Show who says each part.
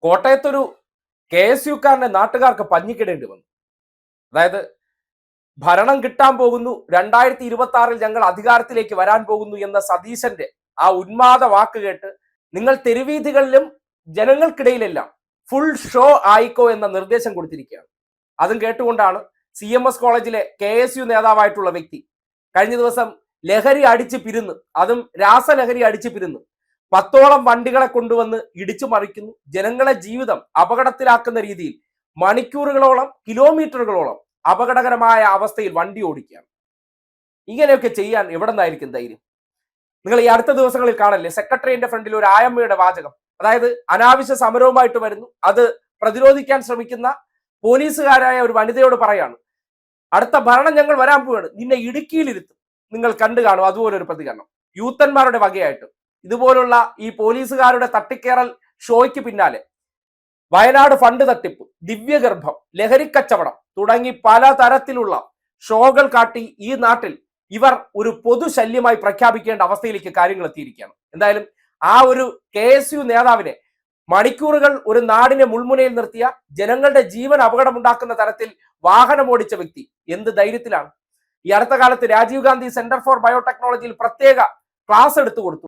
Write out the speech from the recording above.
Speaker 1: കോട്ടയത്തൊരു KSUക്കാരനെ നാട്ടുകാർക്ക് പഞ്ഞിക്കിടേണ്ടി വന്നു. അതായത് ഭരണം കിട്ടാൻ പോകുന്നു, 2026 ഞങ്ങൾ അധികാരത്തിലേക്ക് വരാൻ പോകുന്നു എന്ന സതീശന്റെ ആ ഉന്മാദ വാക്ക് കേട്ട് നിങ്ങൾ തെരുവീഥികളിലും ജനങ്ങൾക്കിടയിലെല്ലാം ഫുൾ ഷോ ആയിക്കോ എന്ന നിർദ്ദേശം കൊടുത്തിരിക്കുകയാണ്. അതും കേട്ടുകൊണ്ടാണ് CMS കോളേജിലെ KSU നേതാവായിട്ടുള്ള വ്യക്തി കഴിഞ്ഞ ദിവസം ലഹരി അടിച്ച് പിരുന്ന്, അതും രാസലഹരി അടിച്ച് പിരുന്ന് 10ഓളം വണ്ടികളെ കൊണ്ടുവന്ന് ഇടിച്ചു മറിക്കുന്നു. ജനങ്ങളെ ജീവിതം അപകടത്തിലാക്കുന്ന രീതിയിൽ മണിക്കൂറുകളോളം, കിലോമീറ്ററുകളോളം അപകടകരമായ അവസ്ഥയിൽ വണ്ടി ഓടിക്കുകയാണ്. ഇങ്ങനെയൊക്കെ ചെയ്യാൻ എവിടെ നിന്നായിരിക്കും ധൈര്യം? നിങ്ങൾ ഈ അടുത്ത ദിവസങ്ങളിൽ കാണല്ലേ, സെക്രട്ടറിയുടെ ഫ്രണ്ടിൽ ഒരു ആയമ്മയുടെ വാചകം, അതായത് അനാവശ്യ സമരവുമായിട്ട് വരുന്നു, അത് പ്രതിരോധിക്കാൻ ശ്രമിക്കുന്ന പോലീസുകാരായ ഒരു വനിതയോട് പറയാണ്, അടുത്ത ഭരണം ഞങ്ങൾ വരാൻ പോവുകയാണ്, നിന്നെ ഇടുക്കിയിലിരുത്തും. നിങ്ങൾ കണ്ടു കാണും അതുപോലൊരു പ്രതികരണം യൂത്തന്മാരുടെ വകയായിട്ട്. ഇതുപോലുള്ള ഈ പോലീസുകാരുടെ തട്ടിക്കേറൽ ഷോയ്ക്ക് പിന്നാലെ വയനാട് ഫണ്ട് തട്ടിപ്പ്, ദിവ്യഗർഭം, ലഹരിക്കച്ചവടം തുടങ്ങി പല തരത്തിലുള്ള ഷോകൾ കാട്ടി ഈ നാട്ടിൽ ഇവർ ഒരു പൊതുശല്യമായി പ്രഖ്യാപിക്കേണ്ട അവസ്ഥയിലേക്ക് കാര്യങ്ങൾ എത്തിയിരിക്കുകയാണ്. എന്തായാലും ആ ഒരു KSU നേതാവിനെ മണിക്കൂറുകൾ ഒരു നാടിനെ മുൾമുനയിൽ നിർത്തിയ, ജനങ്ങളുടെ ജീവൻ അപകടമുണ്ടാക്കുന്ന തരത്തിൽ വാഹനം ഓടിച്ച വ്യക്തി എന്ത് ധൈര്യത്തിലാണ്? ഈ അടുത്ത കാലത്ത് രാജീവ് ഗാന്ധി സെന്റർ ഫോർ ബയോടെക്നോളജിയിൽ പ്രത്യേക ക്ലാസ് എടുത്തു കൊടുത്തു.